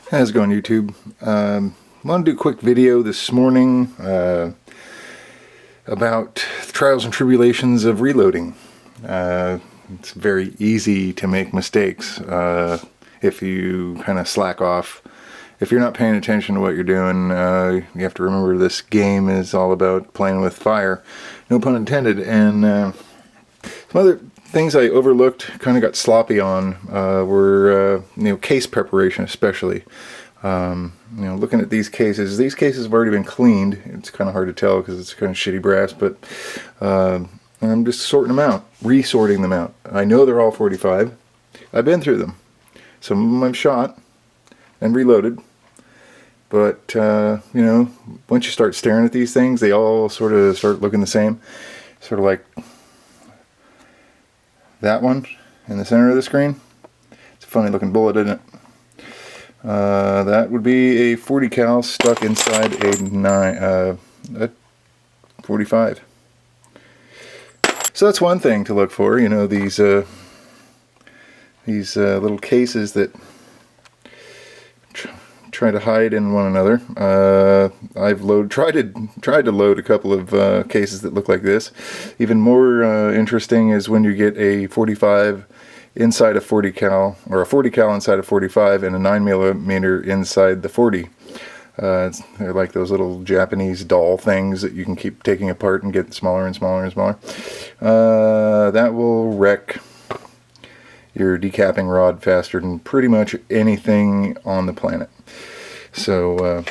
How's it going, YouTube? I want to do a quick video this morning about the trials and tribulations of reloading. It's very easy to make mistakes if you kind of slack off. If you're not paying attention to what you're doing, you have to remember this game is all about playing with fire, no pun intended. And some other things I overlooked, kind of got sloppy on, were case preparation, especially. Looking at these cases have already been cleaned. It's kind of hard to tell because it's kind of shitty brass, but I'm just sorting them out, resorting them out. I know they're all 45. I've been through them. Some of them I've shot and reloaded, but once you start staring at these things, they all sort of start looking the same. Sort of like that one in the center of the screen. It's a funny looking bullet, isn't it? That would be a 40 cal stuck inside a 45. So that's one thing to look for. These little cases that try to hide in one another. I've tried to load a couple of cases that look like this. Even more interesting is when you get a 45 inside a 40 cal, or a 40 cal inside a 45, and a 9mm inside the 40. They're like those little Japanese doll things that you can keep taking apart and get smaller and smaller and smaller. That will wreck your decapping rod faster than pretty much anything on the planet. So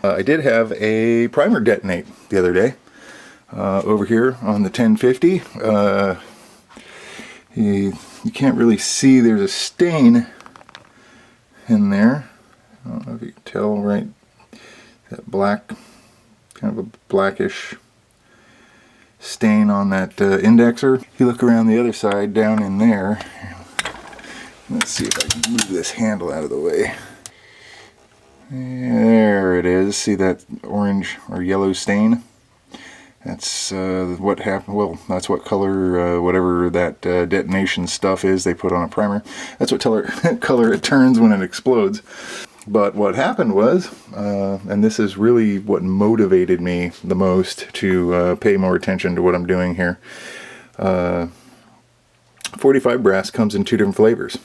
I did have a primer detonate the other day over here on the 1050. You can't really see, there's a stain in there. I don't know if you can tell, right? That black, kind of a blackish stain on that indexer. If you look around the other side, down in there, let's see if I can move this handle out of the way. There it is. See that orange or yellow stain? That's what happened. Well, that's what color, whatever that detonation stuff is they put on a primer. That's what color it turns when it explodes. But what happened was, and this is really what motivated me the most to pay more attention to what I'm doing here. 45 brass comes in two different flavors.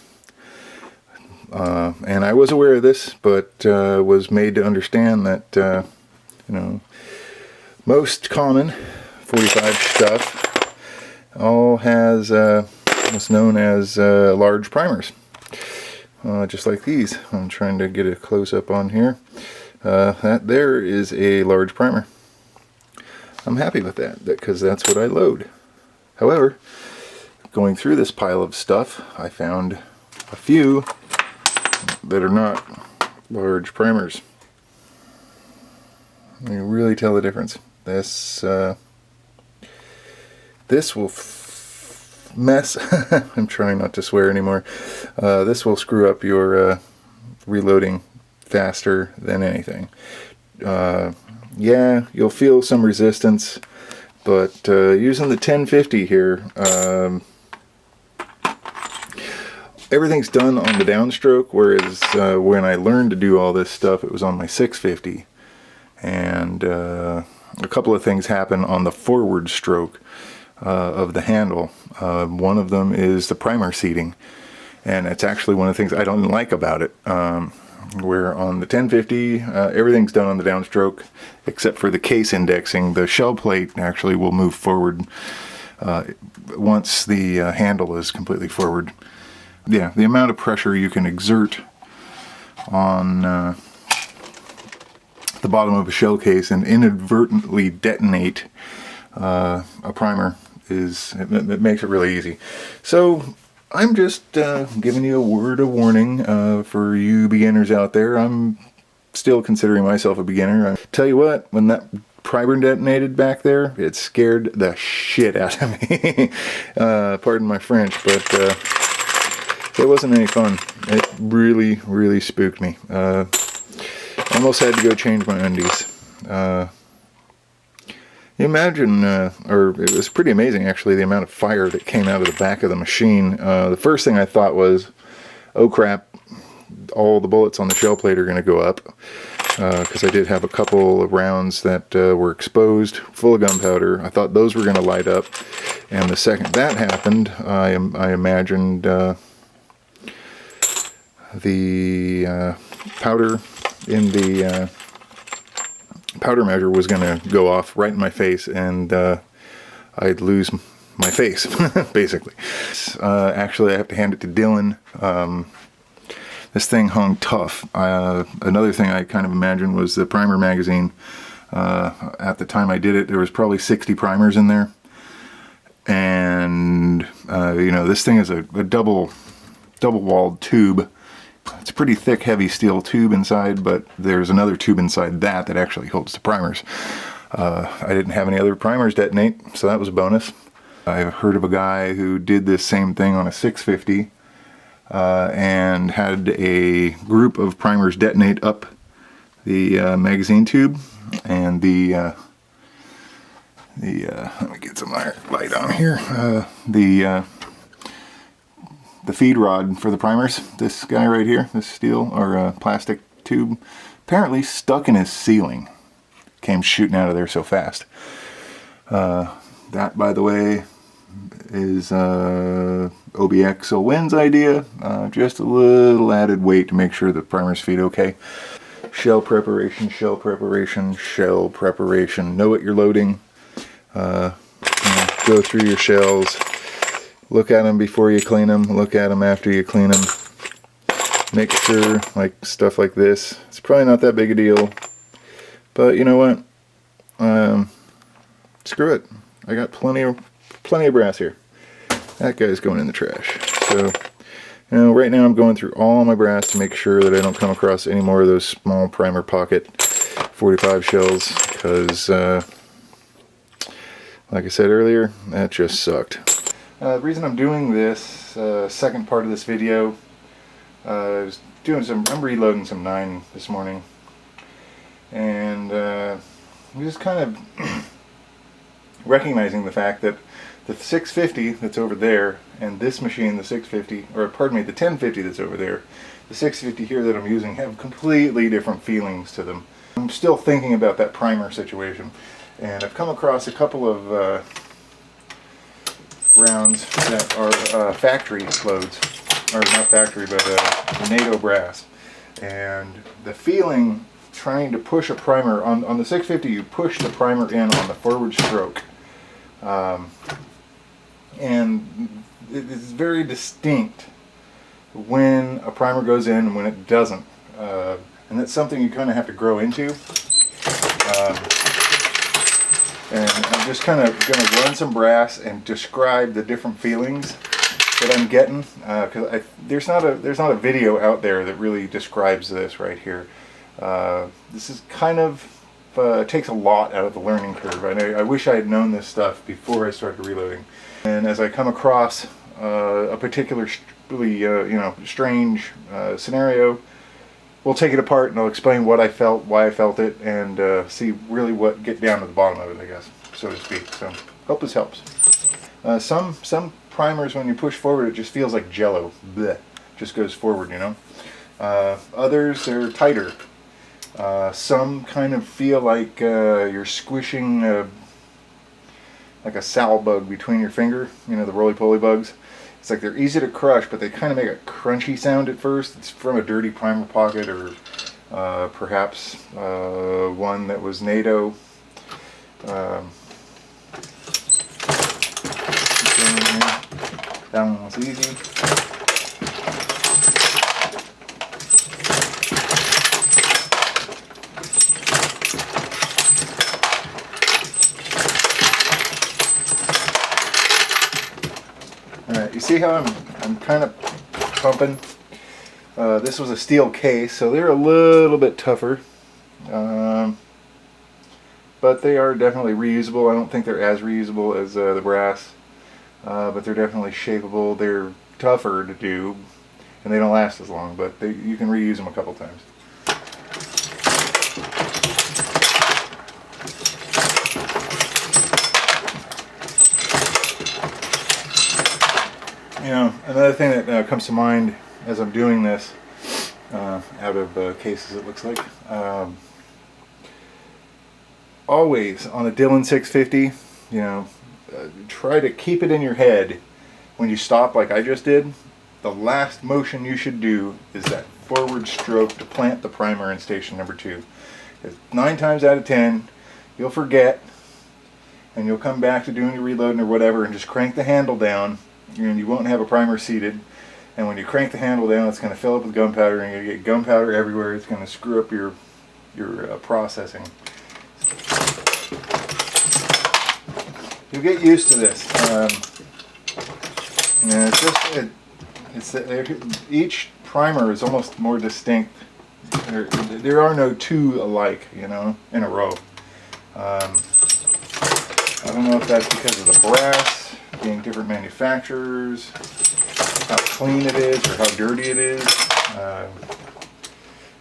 And I was aware of this, but was made to understand that, most common 45 stuff all has what's known as large primers, just like these. I'm trying to get a close-up on here. That there is a large primer. I'm happy with that because that's what I load. However, going through this pile of stuff, I found a few that are not large primers. You can really tell the difference. This will mess. I'm trying not to swear anymore. This will screw up your reloading faster than anything. Yeah, you'll feel some resistance, but using the 1050 here, everything's done on the downstroke, whereas when I learned to do all this stuff, it was on my 650. And a couple of things happen on the forward stroke of the handle. One of them is the primer seating, and it's actually one of the things I don't like about it. Where on the 1050, everything's done on the downstroke except for the case indexing. The shell plate actually will move forward once the handle is completely forward. Yeah, the amount of pressure you can exert on the bottom of a shell case and inadvertently detonate a primer it makes it really easy. So I'm just giving you a word of warning for you beginners out there. I'm still considering myself a beginner. I tell you what, when that primer detonated back there, it scared the shit out of me. Pardon my French, but it wasn't any fun. It really, really spooked me. I almost had to go change my undies. You imagine, or it was pretty amazing actually, the amount of fire that came out of the back of the machine. The first thing I thought was, oh crap, all the bullets on the shell plate are going to go up, because I did have a couple of rounds that were exposed, full of gunpowder. I thought those were going to light up, and the second that happened, I imagined the powder in the powder measure was going to go off right in my face, and I'd lose my face, basically. Actually, I have to hand it to Dillon. This thing hung tough. Another thing I kind of imagined was the primer magazine. At the time I did it, there was probably 60 primers in there. And, you know, this thing is a double-walled tube. It's a pretty thick, heavy steel tube inside, but there's another tube inside that actually holds the primers. I didn't have any other primers detonate, so that was a bonus. I heard of a guy who did this same thing on a 650 and had a group of primers detonate up the magazine tube, and let me get some light on here. The feed rod for the primers, this guy right here, this steel or plastic tube, apparently stuck in his ceiling. Came shooting out of there so fast. That, by the way, is OBX Wynn's idea. Just a little added weight to make sure the primers feed okay. Shell preparation, shell preparation, shell preparation. Know what you're loading. Go through your shells. Look at them before you clean them. Look at them after you clean them. Make sure, like stuff like this, it's probably not that big a deal. But you know what? Screw it. I got plenty of brass here. That guy's going in the trash. So, you know, right now I'm going through all my brass to make sure that I don't come across any more of those small primer pocket 45 shells, because, like I said earlier, that just sucked. The reason I'm doing this second part of this video, is I'm reloading some 9 this morning, and I'm just kind of recognizing the fact that the 650 that's over there and this machine, the 650, or pardon me, the 1050 that's over there, the 650 here that I'm using have completely different feelings to them. I'm still thinking about that primer situation, and I've come across a couple of rounds that are factory loads, or not factory, but NATO brass, and the feeling trying to push a primer on the 650, you push the primer in on the forward stroke, and it's very distinct when a primer goes in and when it doesn't, and that's something you kind of have to grow into. And I'm just kind of going to run some brass and describe the different feelings that I'm getting, because there's not a video out there that really describes this right here. This is kind of takes a lot out of the learning curve. I wish I had known this stuff before I started reloading. And as I come across a particular strange scenario, we'll take it apart and I'll explain what I felt, why I felt it, and see really get down to the bottom of it, I guess, so to speak. So hope this helps. Some primers, when you push forward, it just feels like jello. Blech. Just goes forward, you know. Others, they're tighter. Some kind of feel like you're squishing like a sow bug between your finger, you know, the roly-poly bugs. It's like they're easy to crush, but they kind of make a crunchy sound at first. It's from a dirty primer pocket, or perhaps one that was NATO. That one was easy. Alright, you see how I'm kind of pumping? This was a steel case, so they're a little bit tougher. But they are definitely reusable. I don't think they're as reusable as the brass. But they're definitely shapeable. They're tougher to do, and they don't last as long, but you can reuse them a couple times. You know, another thing that comes to mind as I'm doing this out of cases, it looks like. Always on a Dillon 650, you know, try to keep it in your head when you stop like I just did. The last motion you should do is that forward stroke to plant the primer in station number 2. 9 times out of 10 you'll forget, and you'll come back to doing your reloading or whatever and just crank the handle down, and you won't have a primer seated. And when you crank the handle down, it's going to fill up with gunpowder, and you're going to get gunpowder everywhere. It's going to screw up your processing. You'll get used to this. It's just each primer is almost more distinct. There are no 2 alike, you know, in a row. I don't know if that's because of the brass being different manufacturers, how clean it is or how dirty it is.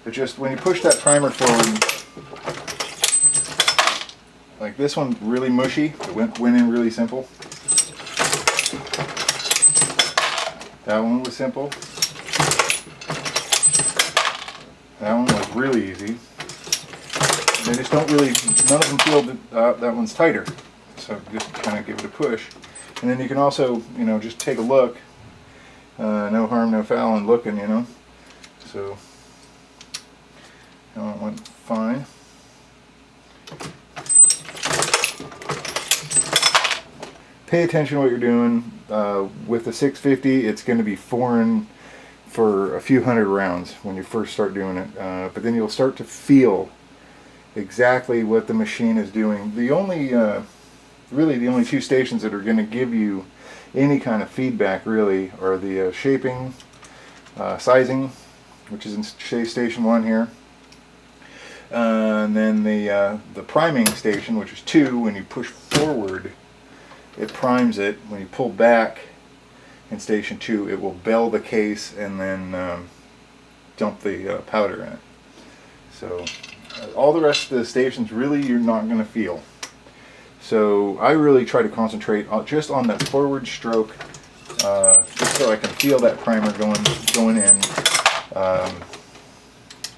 But just when you push that primer forward, like this one's really mushy. It went in really simple. That one was simple. That one was really easy. They just don't really, none of them feel that that one's tighter. So just kind of give it a push. And then you can also, you know, just take a look. No harm, no foul in looking, you know. So, it went fine. Pay attention to what you're doing. With the 650, it's going to be foreign for a few hundred rounds when you first start doing it. But then you'll start to feel exactly what the machine is doing. The only, really the only 2 stations that are going to give you any kind of feedback really are the shaping, sizing, which is in station 1 here. And then the priming station, which is 2. When you push forward, it primes it. When you pull back in station 2, it will bell the case and then dump the powder in it. So all the rest of the stations really you're not going to feel. So I really try to concentrate just on that forward stroke, just so I can feel that primer going in.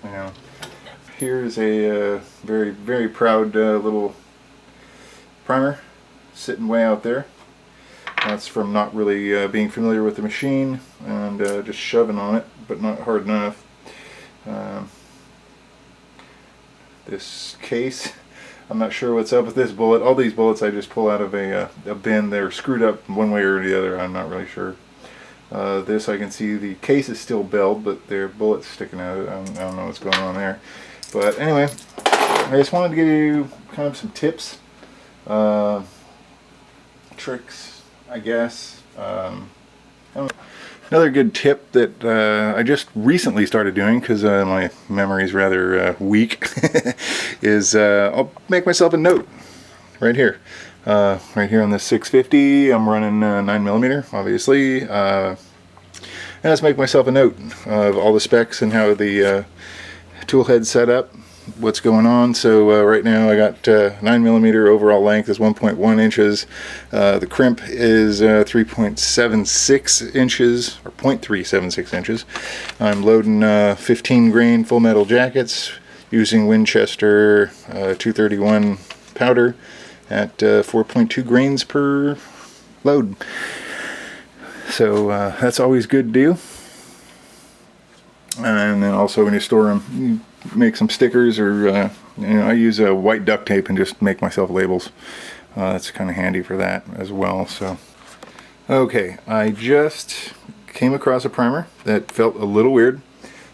You know, here's a very, very proud little primer sitting way out there. That's from not really being familiar with the machine and just shoving on it, but not hard enough. This case, I'm not sure what's up with this bullet. All these bullets I just pull out of a bin. They're screwed up one way or the other. I'm not really sure. This I can see the case is still belled, but there are bullets sticking out of it. I don't know what's going on there. But anyway, I just wanted to give you kind of some tips, tricks, I guess. Another good tip that I just recently started doing, because my memory is rather weak, is I'll make myself a note right here. Right here on this 650, I'm running 9mm, obviously. And let's make myself a note of all the specs and how the tool head's set up, what's going on. So right now I got 9mm overall length is 1.1 inches. The crimp is 3.76 inches, or 0.376 inches. I'm loading 15 grain full metal jackets using Winchester 231 powder at 4.2 grains per load. So that's always good to do. And then also when you store them, you make some stickers, or you know, I use a white duct tape and just make myself labels. That's kind of handy for that as well. So okay, I just came across a primer that felt a little weird.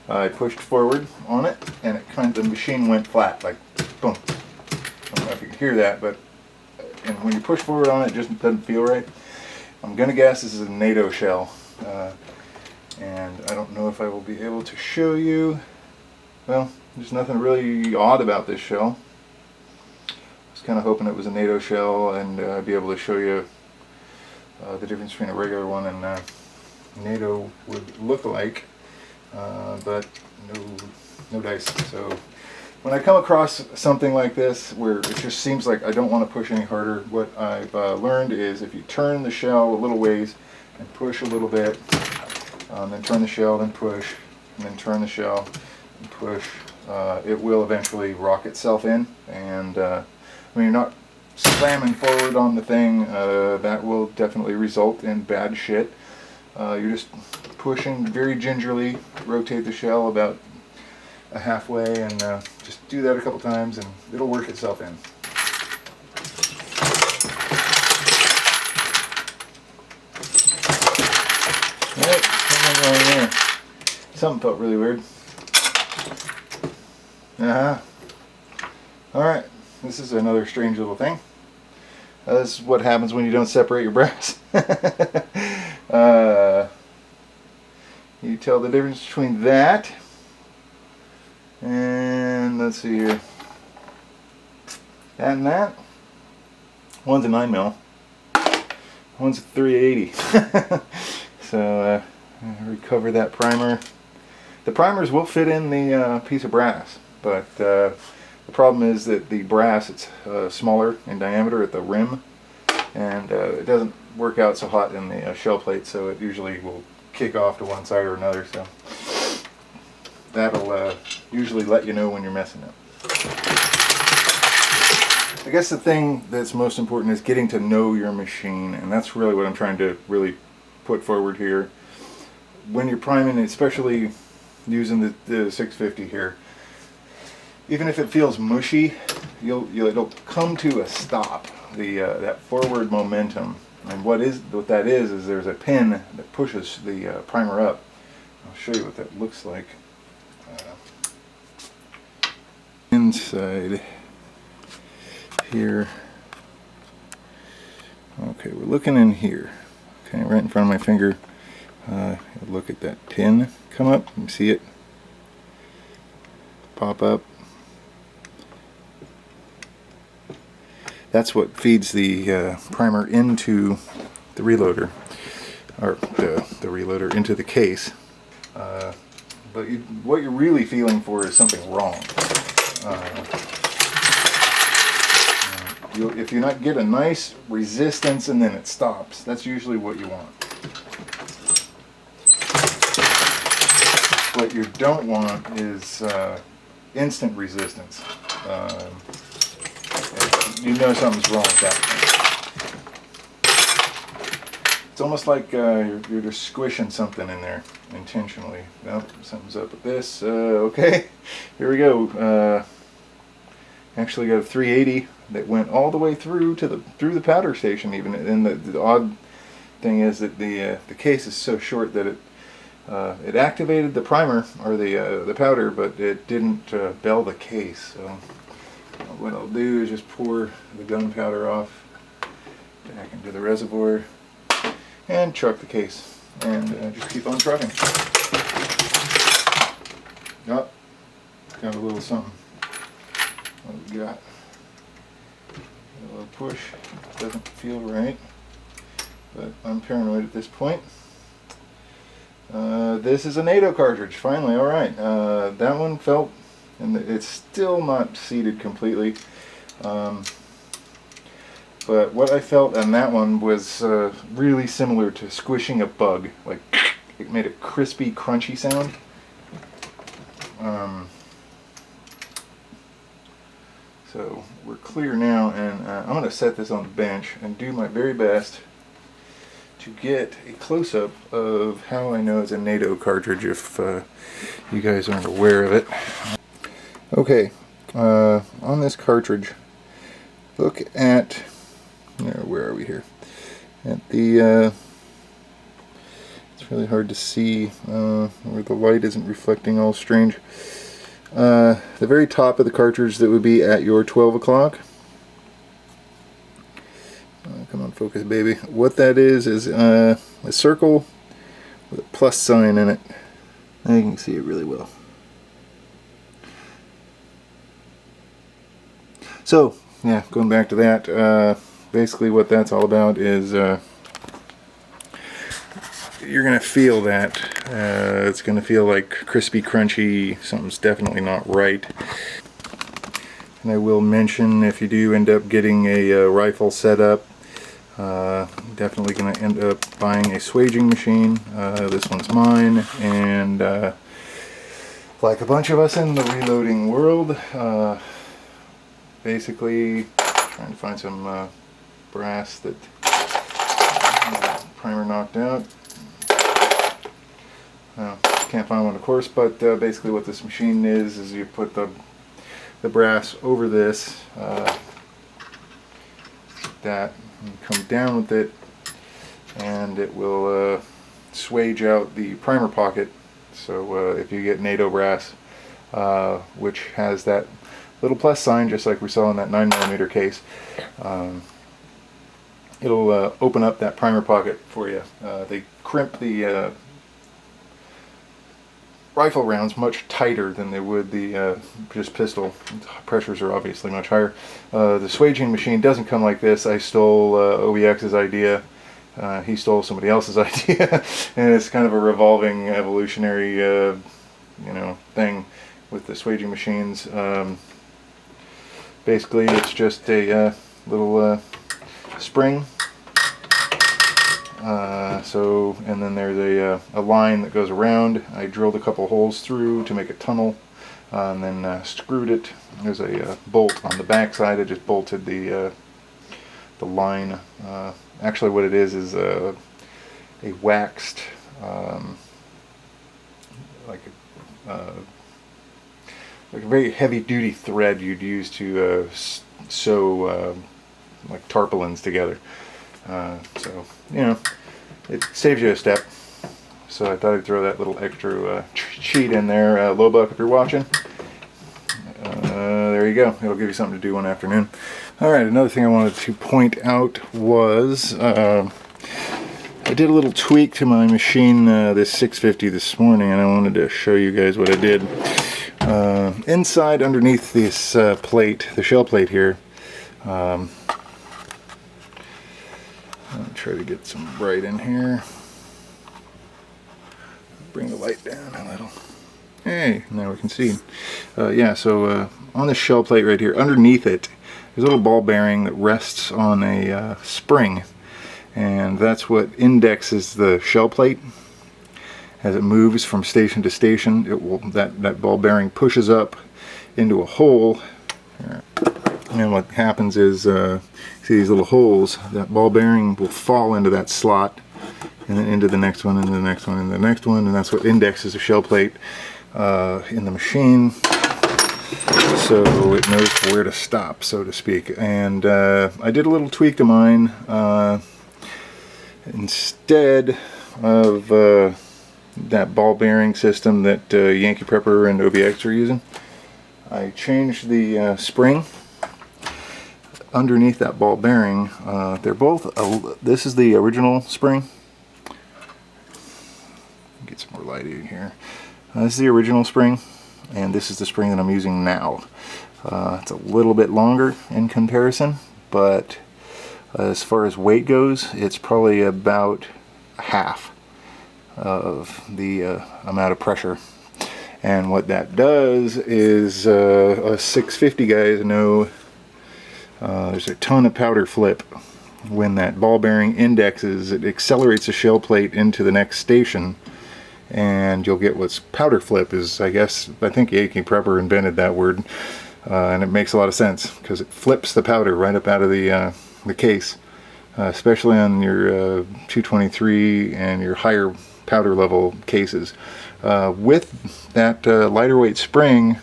I pushed forward on it and it the machine went flat, like boom. I don't know if you can hear that, but and when you push forward on it, it just doesn't feel right. I'm gonna guess this is a NATO shell. And I don't know if I will be able to show you. Well, there's nothing really odd about this shell. I was kind of hoping it was a NATO shell and I'd be able to show you the difference between a regular one and NATO would look like, but no dice. So when I come across something like this where it just seems like I don't want to push any harder, what I've learned is if you turn the shell a little ways and push a little bit, then turn the shell, then push, and then turn the shell and push. It will eventually rock itself in, and when you're not slamming forward on the thing, that will definitely result in bad shit. You're just pushing very gingerly, rotate the shell about a halfway, and just do that a couple times and it'll work itself in. Alright, something wrong there. Something felt really weird. Alright, this is another strange little thing. This is what happens when you don't separate your brass. You tell the difference between that and, let's see here, that and that. One's a 9mm, one's a 380. So recover that primer. The primers will fit in the piece of brass, but the problem is that the brass, it's smaller in diameter at the rim, and it doesn't work out so hot in the shell plate, so it usually will kick off to one side or another. So that'll usually let you know when you're messing up. I guess the thing that's most important is getting to know your machine, and that's really what I'm trying to really put forward here. When you're priming, especially using the 650 here, even if it feels mushy, it'll come to a stop. That forward momentum, and what that is there's a pin that pushes the primer up. I'll show you what that looks like. Inside here. Okay, we're looking in here. Okay, right in front of my finger. Look at that pin come up. You see it pop up. That's what feeds the primer into the reloader, or the reloader into the case. But what you're really feeling for is something wrong. If you not get a nice resistance and then it stops, that's usually what you want. What you don't want is instant resistance. You know something's wrong with that thing. It's almost like you're just squishing something in there intentionally. Nope, something's up with this. Okay, here we go. Actually got a 380 that went all the way through to the powder station even. And the odd thing is that the case is so short that it activated the primer or the powder, but it didn't bell the case. So what I'll do is just pour the gunpowder off back into the reservoir and chuck the case, and just keep on trucking. Oh, got a little something. What we got? A little push. Doesn't feel right, but I'm paranoid at this point. This is a NATO cartridge, finally. Alright, that one felt, and it's still not seated completely, but what I felt on that one was really similar to squishing a bug. Like, it made a crispy, crunchy sound. So we're clear now, and I'm going to set this on the bench and do my very best to get a close-up of how I know it's a NATO cartridge, if you guys aren't aware of it. Okay, on this cartridge, look at, where are we here? At the, it's really hard to see where the light isn't reflecting all strange. The very top of the cartridge that would be at your 12 o'clock. Come on, focus, baby. What that is a circle with a plus sign in it. Now you can see it really well. So, yeah, going back to that, basically what that's all about is you're going to feel that. It's going to feel like crispy, crunchy. Something's definitely not right. And I will mention, if you do end up getting a rifle set up, definitely going to end up buying a swaging machine. This one's mine, and like a bunch of us in the reloading world, basically trying to find some brass that primer knocked out. Can't find one, of course, but basically what this machine is you put the brass over this, that, and come down with it, and it will swage out the primer pocket. So if you get NATO brass, which has that little plus sign, just like we saw in that 9mm case, it'll open up that primer pocket for you. They crimp the rifle rounds much tighter than they would the just pistol. Pressures are obviously much higher. The swaging machine doesn't come like this. I stole OBX's idea. He stole somebody else's idea, and it's kind of a revolving evolutionary thing with the swaging machines. Basically it's just a little spring, and then there's a line that goes around. I drilled a couple holes through to make a tunnel, and then screwed it. There's a bolt on the back side. I just bolted the line. Actually what it is a waxed like a very heavy duty thread you'd use to sew like tarpaulins together. So it saves you a step. So I thought I'd throw that little extra cheat in there. Lowbuck, if you're watching, there you go. It'll give you something to do one afternoon. Alright, another thing I wanted to point out was I did a little tweak to my machine, this 650 this morning, and I wanted to show you guys what I did. Inside, underneath this plate, the shell plate here, I'll try to get some bright in here. Bring the light down a little. Hey, now we can see. So on the shell plate right here, underneath it, there's a little ball bearing that rests on a spring, and that's what indexes the shell plate. As it moves from station to station, it will that ball bearing pushes up into a hole, and what happens is, see these little holes, that ball bearing will fall into that slot, and then into the next one, and the next one, and the next one, and that's what indexes the shell plate in the machine, so it knows where to stop, so to speak. And I did a little tweak to mine. Instead of that ball bearing system that Yankee Prepper and OBX are using, I changed the spring underneath that ball bearing. They're both, this is the original spring. Get some more light in here. This is the original spring, and this is the spring that I'm using now. It's a little bit longer in comparison, but as far as weight goes, it's probably about half of the amount of pressure. And what that does is, a 650 guys know there's a ton of powder flip. When that ball bearing indexes, it accelerates the shell plate into the next station, and you'll get what's powder flip is, I think Yankee Prepper invented that word, and it makes a lot of sense because it flips the powder right up out of the case, especially on your 223 and your higher powder level cases. With that lighter weight spring,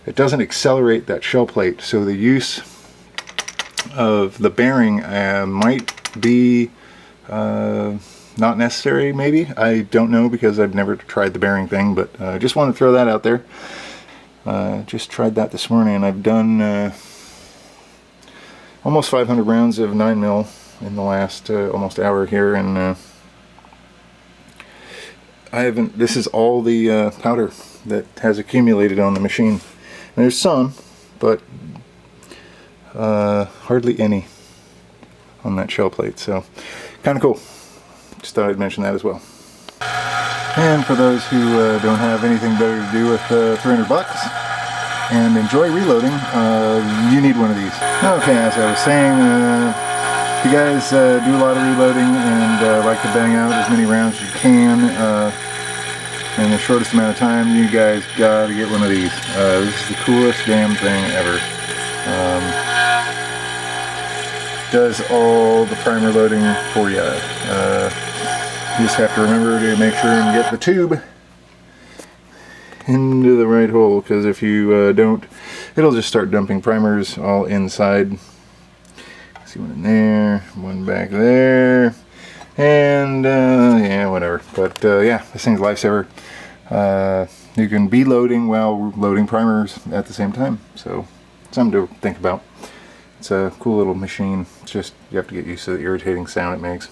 it doesn't accelerate that shell plate, so the use of the bearing might be not necessary, maybe. I don't know, because I've never tried the bearing thing, but I just want to throw that out there. Just tried that this morning, and I've done almost 500 rounds of 9mm in the last almost hour here, and this is all the powder that has accumulated on the machine. And there's some, but hardly any on that shell plate, so kind of cool. Just thought I'd mention that as well. And for those who don't have anything better to do with 300 bucks and enjoy reloading, you need one of these. Okay, as I was saying, if you guys do a lot of reloading and like to bang out as many rounds as you can, in the shortest amount of time. You guys gotta get one of these. This is the coolest damn thing ever. Does all the primer loading for you. You just have to remember to make sure and get the tube into the right hole, because if you don't, it'll just start dumping primers all inside. See one in there, one back there, and yeah, whatever. But yeah, this thing's a lifesaver. You can be loading while loading primers at the same time, so something to think about. It's a cool little machine. It's just, you have to get used to the irritating sound it makes.